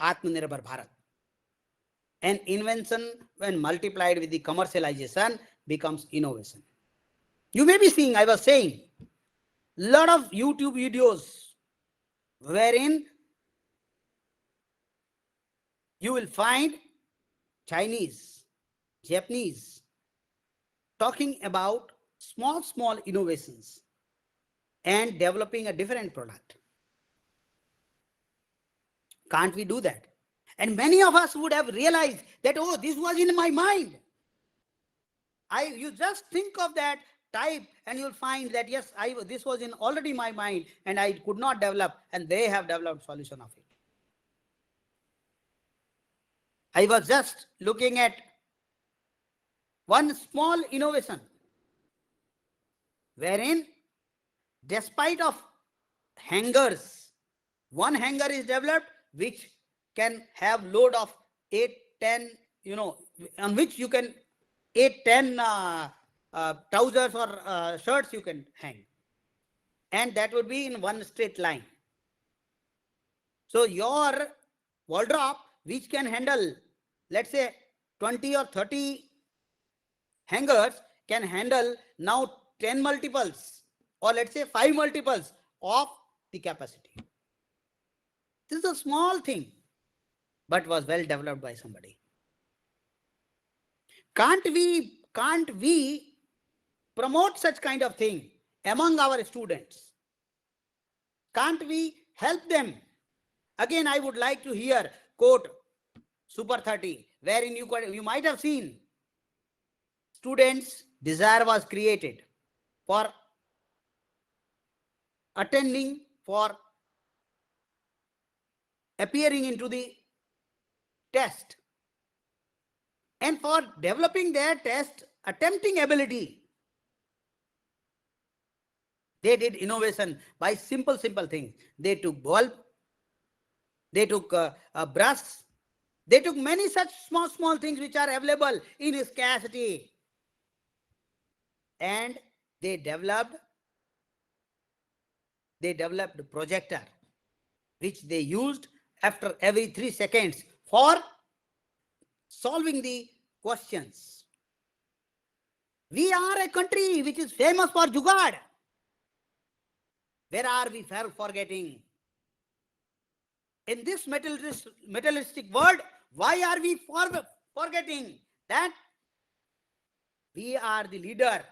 Atmanirbhar Bharat. And invention, when multiplied with the commercialization, becomes innovation. You may be seeing, I was saying, lot of YouTube videos wherein you will find Chinese, Japanese talking about small innovations and developing a different product. Can't we do that? And many of us would have realized that, oh, this was in my mind. You just think of that, type, and you'll find that, yes, this was in already my mind and I could not develop, and they have developed solution of it. I was just looking at one small innovation wherein, despite of hangers, one hanger is developed which can have load of 8, 10, on which you can 8, 10 trousers or shirts you can hang. And that would be in one straight line. So your wardrobe, which can handle, let's say, 20 or 30 hangers, can handle now 10 multiples, or let's say 5 multiples of the capacity. This is a small thing, but was well developed by somebody. Can't we promote such kind of thing among our students? Can't we help them? Again, I would like to hear quote Super 30, wherein you might have seen students' desire was created for attending, for appearing into the test, and for developing their test attempting ability. They did innovation by simple things. They took bulb, they took a brush, they took many such small things which are available in scarcity, and they developed a projector which they used after every 3 seconds for solving the questions. We are a country which is famous for jugaad. Where are we forgetting? In this materialistic world, why are we forgetting that we are the leader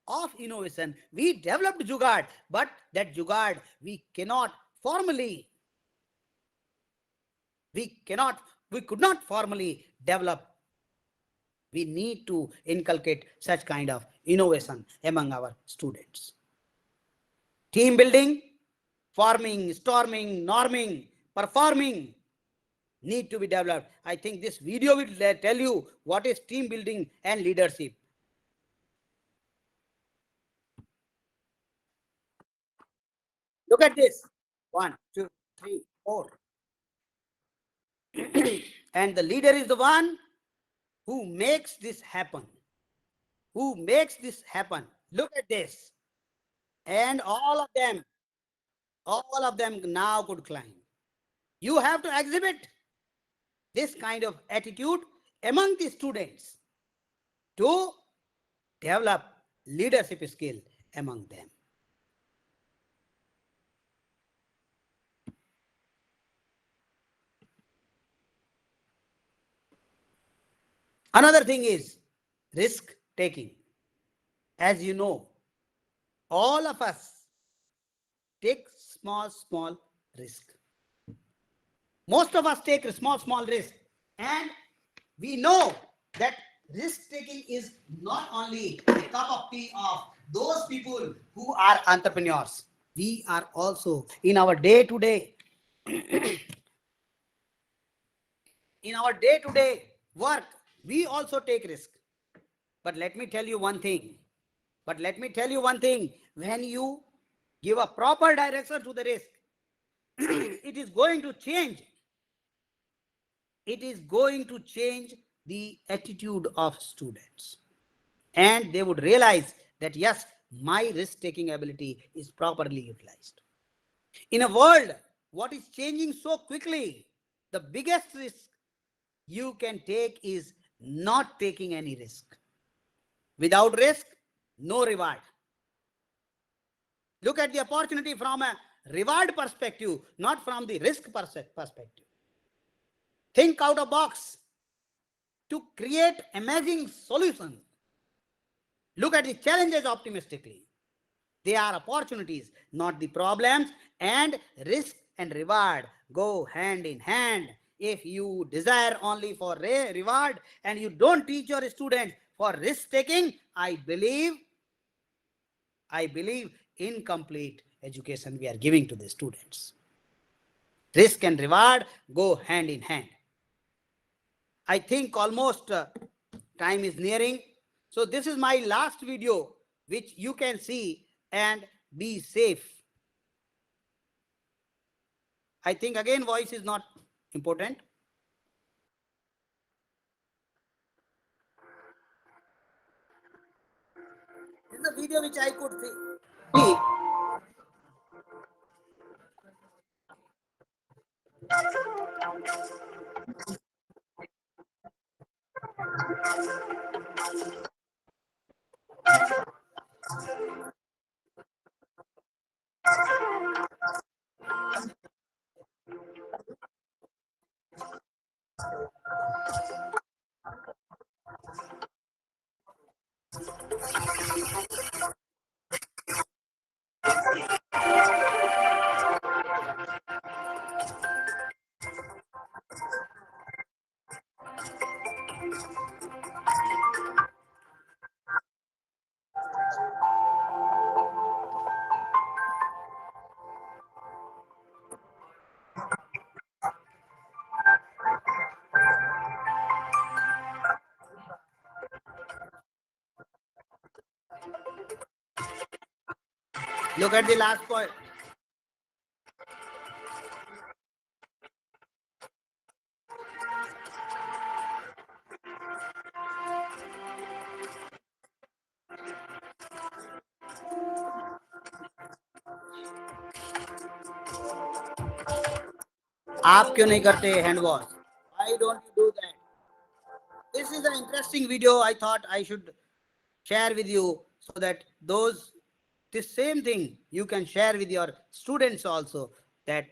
of innovation? We developed jugaad, but that jugaad we could not formally develop. We need to inculcate such kind of innovation among our students. Team building, forming, storming, norming, performing need to be developed. I think this video will tell you what is team building and leadership. Look at this. 1, 2, 3, 4. And the leader is the one who makes this happen. Who makes this happen. Look at this. And all of them now could climb. You have to exhibit this kind of attitude among the students to develop leadership skill among them. Another thing is risk taking. As you know, all of us take small risk. Most of us take small risk, and we know that risk taking is not only a cup of tea of those people who are entrepreneurs. We are also in our day-to-day work, we also take risk. But let me tell you one thing. When you give a proper direction to the risk, it is going to change. It is going to change the attitude of students. And they would realize that, yes, my risk-taking ability is properly utilized. In a world what is changing so quickly, the biggest risk you can take is not taking any risk. Without risk, no reward. Look at the opportunity from a reward perspective, not from the risk perspective. Think out of the box to create amazing solutions. Look at the challenges optimistically. They are opportunities, not the problems, and risk and reward go hand in hand. If you desire only for reward and you don't teach your students for risk taking, I believe incomplete education we are giving to the students. Risk and reward go hand in hand. I think almost time is nearing. So this is my last video, which you can see and be safe. I think again voice is not important. This is a video which I could see. Look at the last point. आप क्यों नहीं करते hand wash? Why don't you do that? This is an interesting video. I thought I should share with you so that this same thing you can share with your students also, that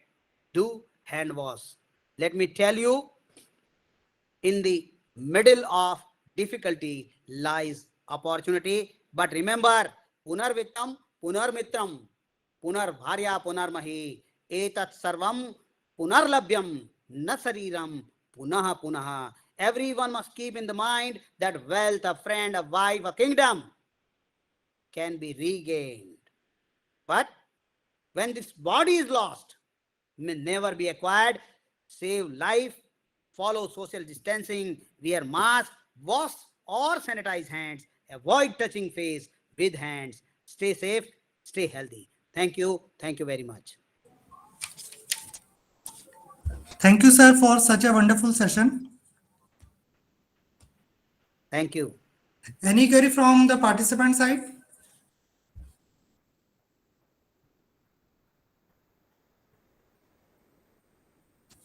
do hand wash. Let me tell you, in the middle of difficulty lies opportunity. But remember, punarvittam punarmitram punarbharya punarmahi etat sarvam punarlabhyam na sariram punaha punaha. Everyone must keep in the mind that wealth, a friend, a wife, a kingdom can be regained. But when this body is lost, may never be acquired. Save life, follow social distancing, wear mask, wash or sanitize hands, avoid touching face with hands. Stay safe, stay healthy. Thank you very much. Thank you, sir, for such a wonderful session. Thank you. Any query from the participant side?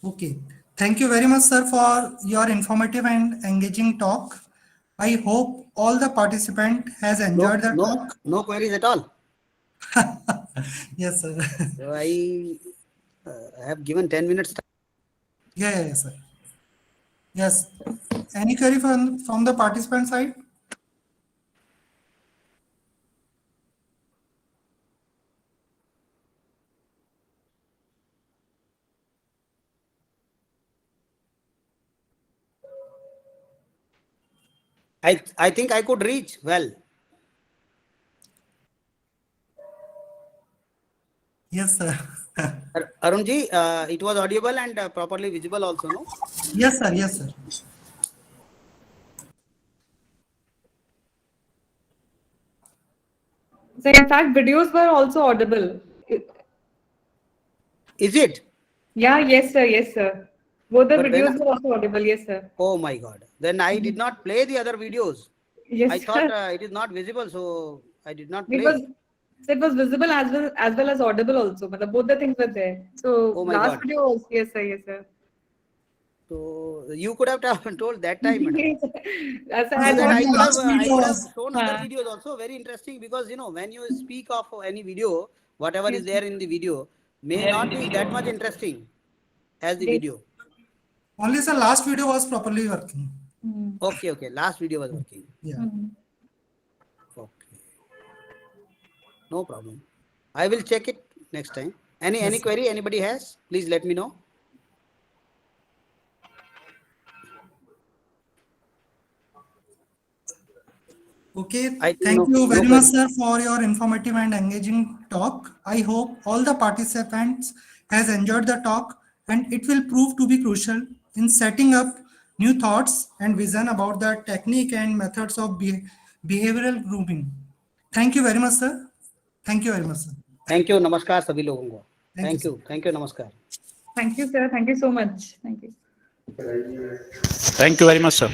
Okay. Thank you very much, sir, for your informative and engaging talk. I hope all the participant has enjoyed the talk. No queries at all. Yes, sir. So I have given 10 minutes. Yeah, sir. Yes. Any query from the participant side? I think I could reach well. Yes, sir. Arunji, it was audible and properly visible also, no? Yes, sir. Yes, sir. So in fact, videos were also audible. Is it? Yeah, yes, sir. Yes, sir. Both the But when- videos were also audible. Yes, sir. Oh my God. Then I did not play the other videos. Yes, I sir. thought it is not visible, so I did not play. It was visible as well as audible also. But both the things were there. So Oh my last God. video was yes, sir. Yes, sir. So you could have told that time, madam. Yes, sir. So I that I thought could have shown other Huh. videos also. Very interesting, because when you speak of any video, whatever is there in the video may not be that much interesting as the Yes. video. Only the last video was properly working. Okay. Last video was working. Yeah. Okay. No problem. I will check it next time. Any Yes, sir. query anybody has? Please let me know. Okay, I think thank no you very query. much, sir, for your informative and engaging talk. I hope all the participants has enjoyed the talk, and it will prove to be crucial in setting up new thoughts and vision about the technique and methods of behavioral grooming. Thank you very much, sir. Thank you very much, sir. Thank you. Namaskar सभी लोगों को. Thank you, Thank you. Namaskar. Thank you, sir. Thank you so much. Thank you. Thank you very much, sir.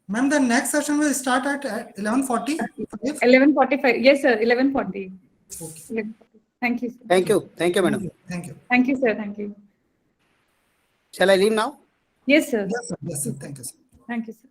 Ma'am, the next session will start at 11:45. 11:45. Yes, sir. 11:40. Okay. 11:40. Thank you, sir. Thank you, madam. Thank you. Thank you, sir. Thank you. Shall I leave now? Yes, sir. Yes, sir. Yes, sir. Thank you, sir. Thank you, sir.